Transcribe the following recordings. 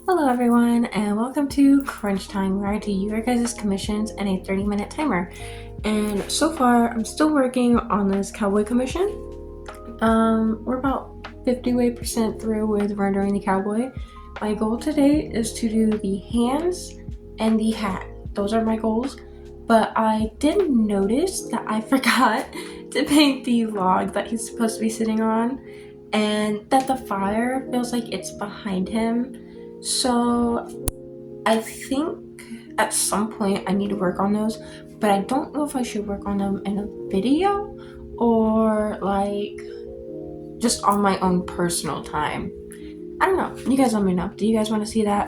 Hello everyone and welcome to Crunch Time, where I do your guys' commissions and a 30-minute timer. And so far I'm still working on this Cowboy commission. We're about 50% through with rendering the Cowboy. My goal today is to do the hands and the hat. Those are my goals. But I did notice that I forgot to paint the log that he's supposed to be sitting on, and that the fire feels like it's behind him. So I think at some point I need to work on those, but I don't know if I should work on them in a video or like just on my own personal time. I don't know. You guys let me know. Do you guys want to see that?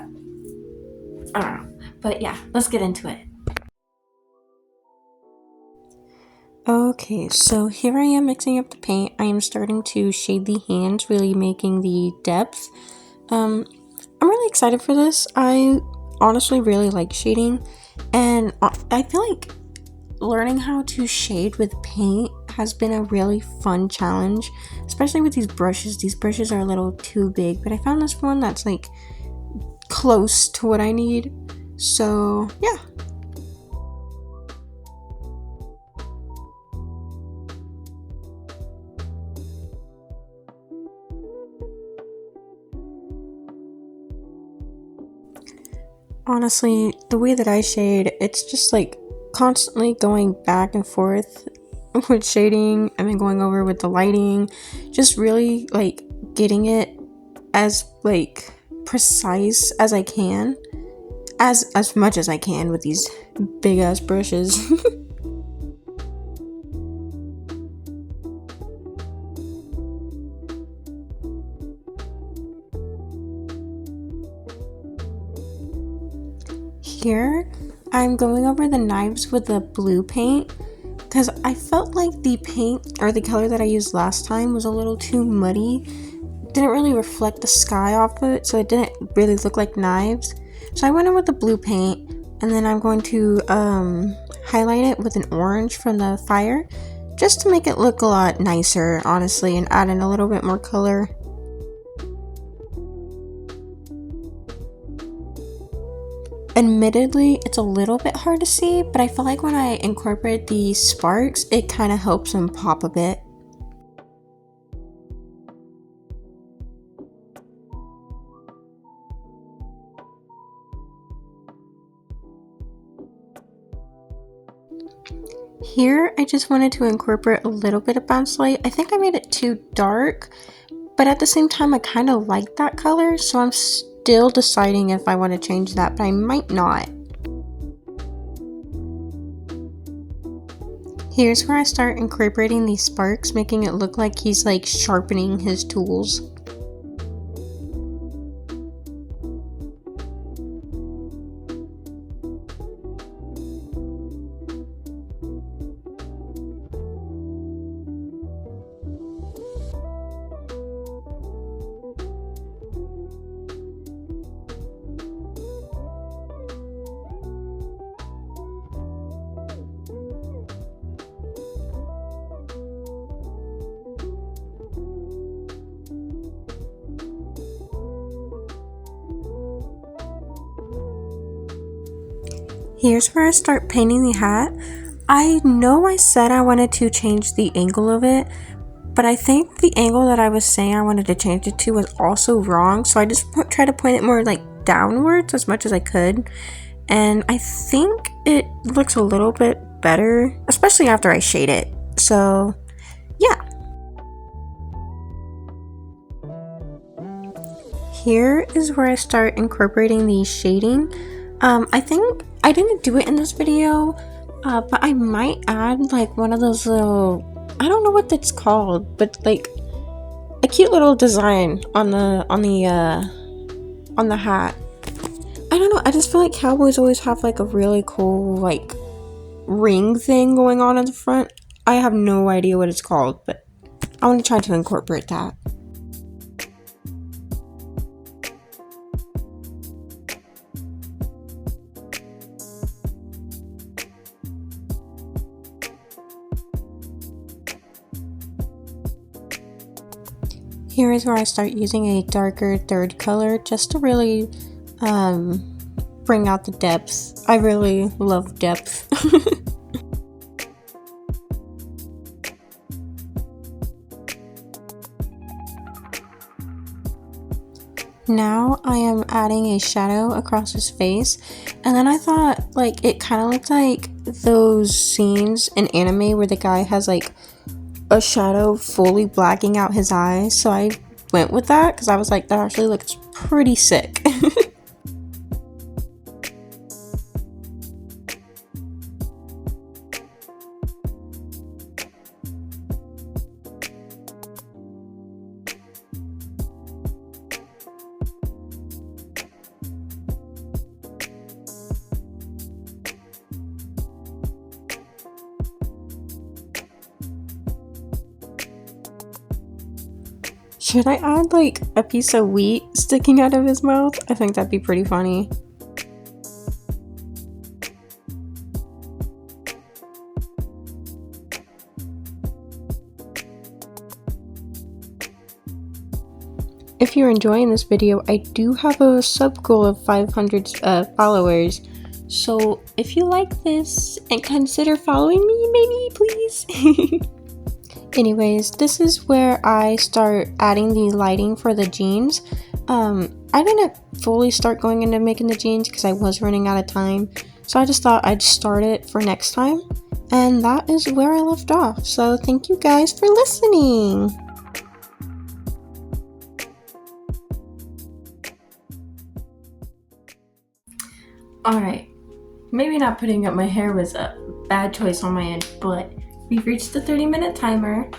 I don't know. But yeah, let's get into it. Okay, so here I am mixing up the paint. I am starting to shade the hands, really making the depth. I'm really excited for this. I honestly really like shading, and I feel like learning how to shade with paint has been a really fun challenge, especially with these brushes. These brushes are a little too big, but I found this one that's like close to what I need. So yeah. Honestly, the way that I shade, it's just like constantly going back and forth with shading and then going over with the lighting, just really like getting it as like precise as I can, as much as I can with these big ass brushes. Here, I'm going over the knives with the blue paint because I felt like the paint or the color that I used last time was a little too muddy. Didn't really reflect the sky off of it, so it didn't really look like knives. So I went in with the blue paint, and then I'm going to highlight it with an orange from the fire, just to make it look a lot nicer, honestly, and add in a little bit more color. Admittedly, it's a little bit hard to see, but I feel like when I incorporate the sparks, it kind of helps them pop a bit. Here, I just wanted to incorporate a little bit of bounce light. I think I made it too dark, but at the same time, I kind of like that color, so I'm still deciding if I want to change that, but I might not. Here's where I start incorporating these sparks, making it look like he's like sharpening his tools. Here's where I start painting the hat. I know I said I wanted to change the angle of it, but I think the angle that I was saying I wanted to change it to was also wrong, so I just try to point it more like downwards as much as I could, and I think it looks a little bit better, especially after I shade it. So yeah. Here is where I start incorporating the shading. I think I didn't do it in this video, but I might add like one of those little, I don't know what that's called, but like a cute little design on the hat. I don't know, I just feel like cowboys always have like a really cool like ring thing going on in the front. I have no idea what it's called, but I want to try to incorporate that. Here is where I start using a darker third color just to really bring out the depth. I really love depth. Now I am adding a shadow across his face, and then I thought like it kind of looked like those scenes in anime where the guy has like a shadow fully blacking out his eyes, so I went with that because I was like, that actually looks pretty sick. Should I add like a piece of wheat sticking out of his mouth? I think that'd be pretty funny. If you're enjoying this video, I do have a sub goal of 500 followers. So if you like this and consider following me, maybe, please. Anyways, this is where I start adding the lighting for the jeans. I didn't fully start going into making the jeans because I was running out of time. So I just thought I'd start it for next time. And that is where I left off. So thank you guys for listening. Alright, maybe not putting up my hair was a bad choice on my end, but we've reached the 30-minute timer.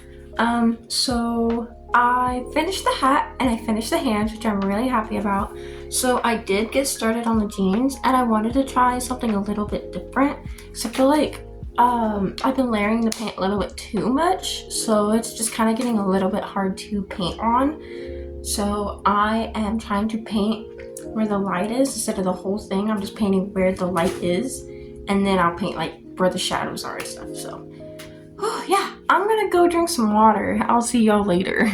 So I finished the hat and I finished the hands, which I'm really happy about. So I did get started on the jeans and I wanted to try something a little bit different, because I feel like I've been layering the paint a little bit too much, so it's just kind of getting a little bit hard to paint on. So I am trying to paint where the light is instead of the whole thing. I'm just painting where the light is, and then I'll paint like where the shadows are and stuff. So yeah, I'm gonna go drink some water. I'll see y'all later.